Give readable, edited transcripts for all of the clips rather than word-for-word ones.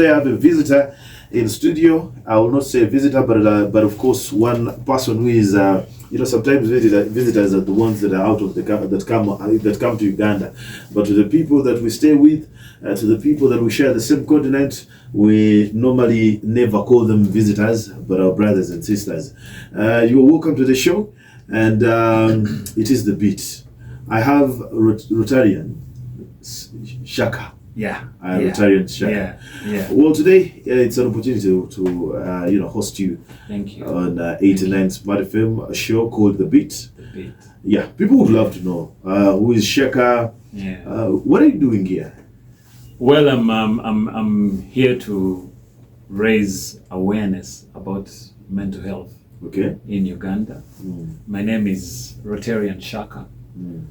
today I have a visitor in studio. I will not say a visitor, but of course one person who is sometimes visitors are the ones that are out of that come to Uganda, but to the people that we stay with, to the people that we share the same continent, we normally never call them visitors, but our brothers and sisters. You are welcome to the show, and it is The Beat. I have Rotarian Shaka. Yeah. Rotarian Shaka. Yeah. Well, today it's an opportunity to host you. Thank you. On 89 Smart FM, a show called The Beat. The Beat. Yeah, people would love to know who is Shaka. Yeah. What are you doing here? Well, I'm here to raise awareness about mental health. Okay. In Uganda. My name is Rotarian Shaka.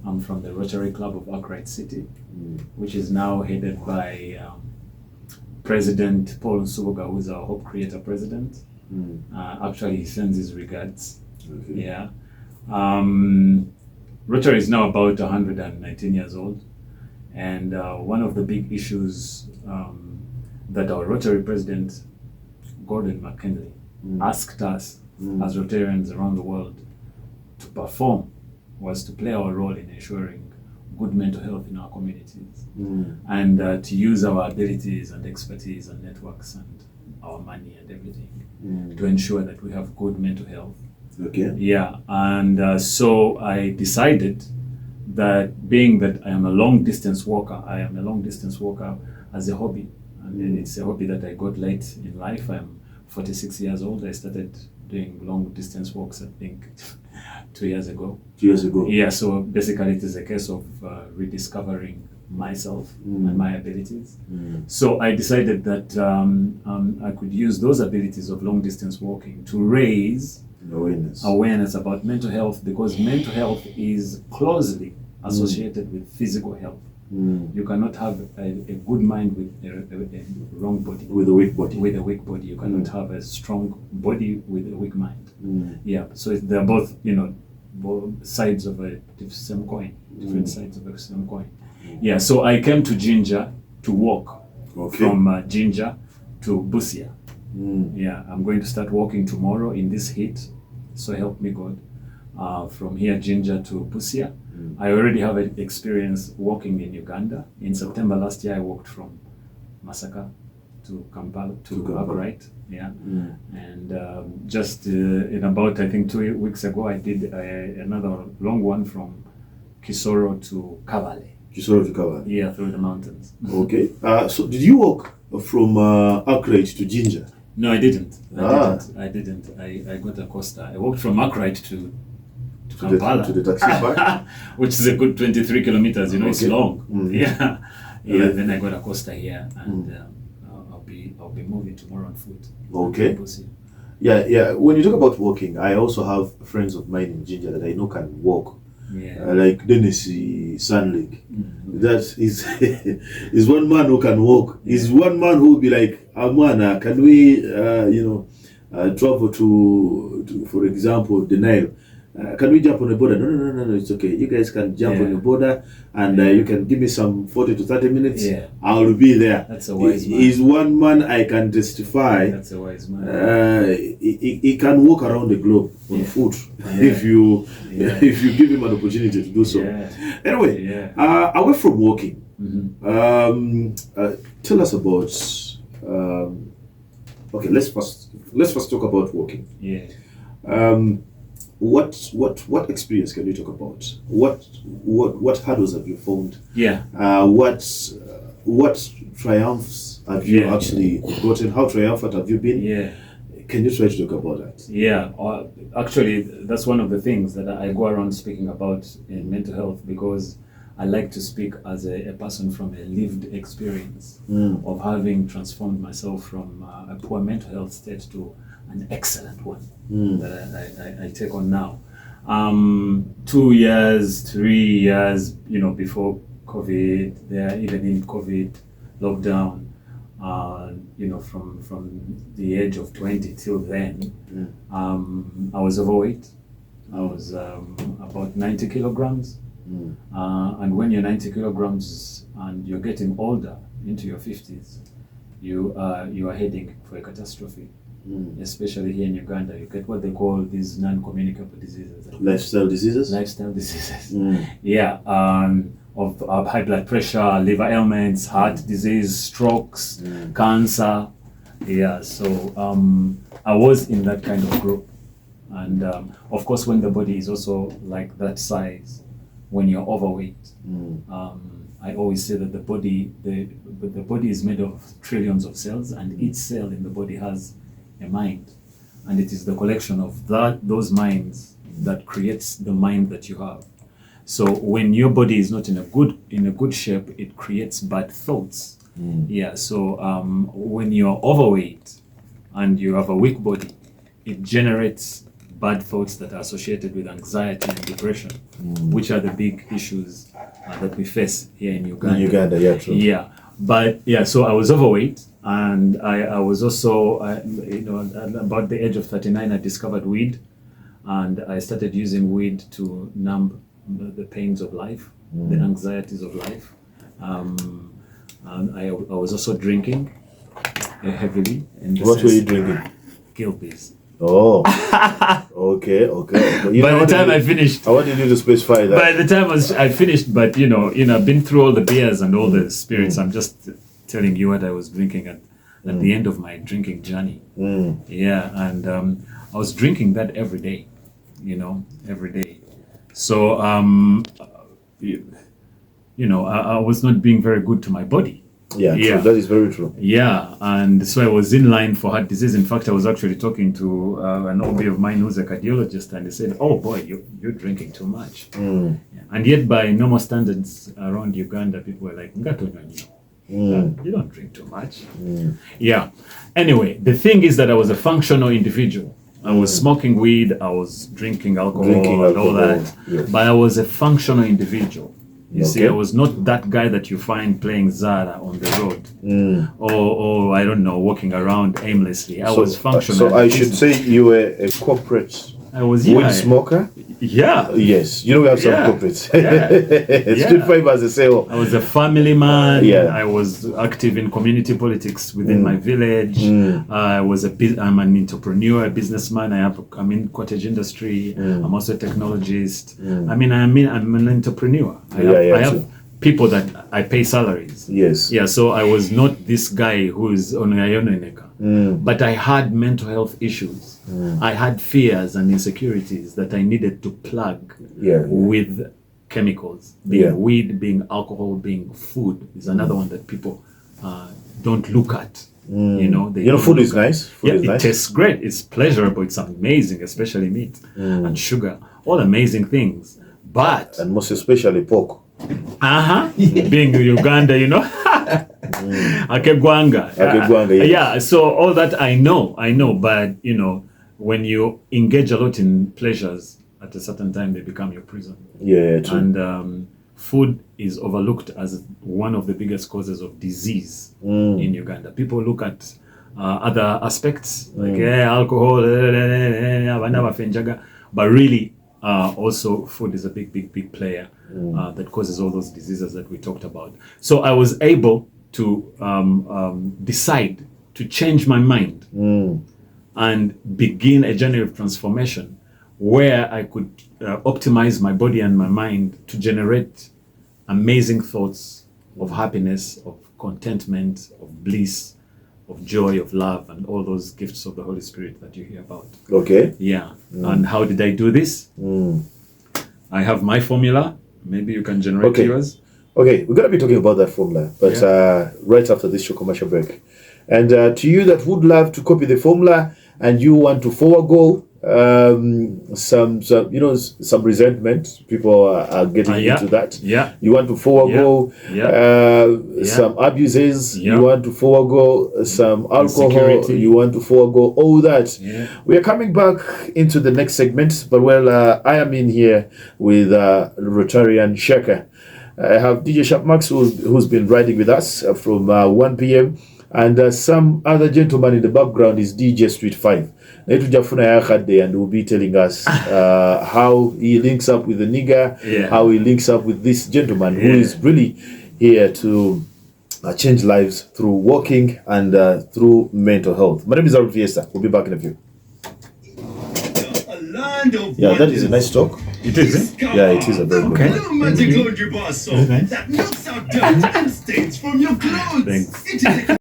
I'm from the Rotary Club of Arkwright City, which is now headed by President Paul Nsubuga, who is our Hope Creator President. Actually, he sends his regards. Okay. Yeah. Rotary is now about 119 years old, and one of the big issues that our Rotary President, Gordon McKinley, asked us as Rotarians around the world to perform was to play our role in ensuring good mental health in our communities, and to use our abilities and expertise and networks and our money and everything to ensure that we have good mental health. Okay. Yeah, and so I decided that, being that I am a long distance walker as a hobby, and it's a hobby that I got late in life. I'm 46 years old. I started doing long distance walks, I think, 2 years ago. 2 years ago. Yeah, so basically it is a case of rediscovering myself and my abilities. So I decided that I could use those abilities of long distance walking to raise awareness about mental health, because mental health is closely associated with physical health. You cannot have a good mind with a wrong body. With a weak body. With a weak body. You cannot have a strong body with a weak mind. Yeah, so they're both, both sides of a same coin, different sides of the same coin. Yeah, so I came to Jinja to walk from Jinja to Busia. Yeah, I'm going to start walking tomorrow in this heat, so help me God. From here, Jinja to Busia. I already have an experience walking in Uganda. In September last year, I walked from Masaka to Kampala to Arkwright. Yeah, and just in about, I think, 2 weeks ago, I did another long one from Kisoro to Kabale. Yeah, through the mountains. Okay. So did you walk from Arkwright to Jinja? No, I didn't. I didn't. I got a coaster. I walked from Arkwright to Kampala, to the taxi park, which is a good 23 kilometers. It's long. Yeah. Then I got a coaster here, and I'll be moving tomorrow on foot. Okay. Yeah. When you talk about walking, I also have friends of mine in Jinja that I know can walk. Yeah. Like Dennis Sunlake. That is one man who can walk. He's one man who will be like, Amwana, can we travel to for example, the Nile? Can we jump on the border? No, it's okay. You guys can jump on the border, and you can give me some 40 to 30 minutes. Yeah. I'll be there. That's a wise man. He's one man I can testify. That's a wise man. He can walk around the globe on foot if you give him an opportunity to do so. Yeah. Anyway, away from walking, tell us about. Okay, let's first talk about walking. Yeah. What experience can you talk about? What hurdles have you found? Yeah. What triumphs have you actually gotten? How triumphant have you been? Yeah. Can you try to talk about that? Yeah. Actually, that's one of the things that I go around speaking about in mental health, because I like to speak as a person from a lived experience of having transformed myself from a poor mental health state to an excellent one that I take on now. 2 years, 3 years, before COVID, even in COVID lockdown, from the age of 20 till then, I was overweight. I was about 90 kilograms. And when you're 90 kilograms and you're getting older, into your 50s, you are heading for a catastrophe. Especially here in Uganda, you get what they call these non-communicable diseases. Lifestyle diseases. Lifestyle diseases. Yeah. Of high blood pressure, liver ailments, heart disease, strokes, cancer. Yeah. So I was in that kind of group, and of course, when the body is also like that size, when you're overweight, I always say that the body is made of trillions of cells, and each cell in the body has a mind, and it is the collection of those minds that creates the mind that you have. So when your body is not in a good shape, it creates bad thoughts. Yeah. So when you're overweight and you have a weak body, it generates bad thoughts that are associated with anxiety and depression, which are the big issues that we face here in Uganda. In Uganda, yeah, true. Yeah, but yeah, so I was overweight, and I was also, about the age of 39, I discovered weed, and I started using weed to numb the pains of life, the anxieties of life. And I was also drinking heavily. What were you drinking? Gilbey's. Oh, okay. By the time I finished, I wanted you to specify that. By the time I finished, but I've been through all the beers and all the spirits. I'm just telling you what I was drinking at the end of my drinking journey. Yeah, and I was drinking that every day, every day. So I was not being very good to my body. Yeah, true. That is very true. Yeah, and so I was in line for heart disease. In fact, I was actually talking to an OB of mine who's a cardiologist, and he said, "Oh boy, you're drinking too much." Yeah. And yet, by normal standards around Uganda, people were like, you don't drink too much. Yeah. Anyway, the thing is that I was a functional individual. I was smoking weed, I was drinking alcohol and all that, but I was a functional individual. You see, I was not that guy that you find playing Zara on the road, or I don't know, walking around aimlessly. I was functional. So I should say you were a corporate weed smoker? Yeah. Yes. We have some corporates. Street fibers, they say. I was a family man. Yeah. I was active in community politics within my village. I'm an entrepreneur, a businessman. I'm in cottage industry. I'm also a technologist. I'm an entrepreneur. I have people that I pay salaries. Yes. Yeah. So I was not this guy who is on Ayoneneka. But I had mental health issues. I had fears and insecurities that I needed to plug with chemicals, being weed, being alcohol, being food is another one that people don't look at. Food is nice. Food is nice. It tastes great. It's pleasurable. It's amazing, especially meat and sugar. All amazing things. And most especially pork. Being in Uganda, Akegwanga. Yeah, so all that I know, but when you engage a lot in pleasures, at a certain time they become your prison. Yeah, true. And food is overlooked as one of the biggest causes of disease in Uganda. People look at other aspects like alcohol, but really also food is a big player that causes all those diseases that we talked about. So I was able to decide to change my mind and begin a journey of transformation where I could optimize my body and my mind to generate amazing thoughts of happiness, of contentment, of bliss, of joy, of love, and all those gifts of the Holy Spirit that you hear about. Okay. Yeah. And how did I do this? I have my formula. Maybe you can generate yours. Okay, we're going to be talking about that formula, but right after this short commercial break. And to you that would love to copy the formula and you want to forego some resentment, people are getting into that. Yeah. You want to forego some abuses. Yeah. You want to forego some alcohol. Insecurity. You want to forego all that. Yeah. We are coming back into the next segment, but I am in here with Rotarian Sheka. I have DJ Sharpmax who's been riding with us from 1 p.m. and some other gentleman in the background is DJ Street 5. And will be telling us how he links up with the nigger, how he links up with this gentleman who is really here to change lives through walking and through mental health. My name is Aaron Fiesta. We'll be back in a few. Yeah, that is a nice talk. It is, eh? Yeah, it is a very good Okay. one. Magic laundry bar soap Nice. that knocks out dirt and stains from your clothes. Thanks. It is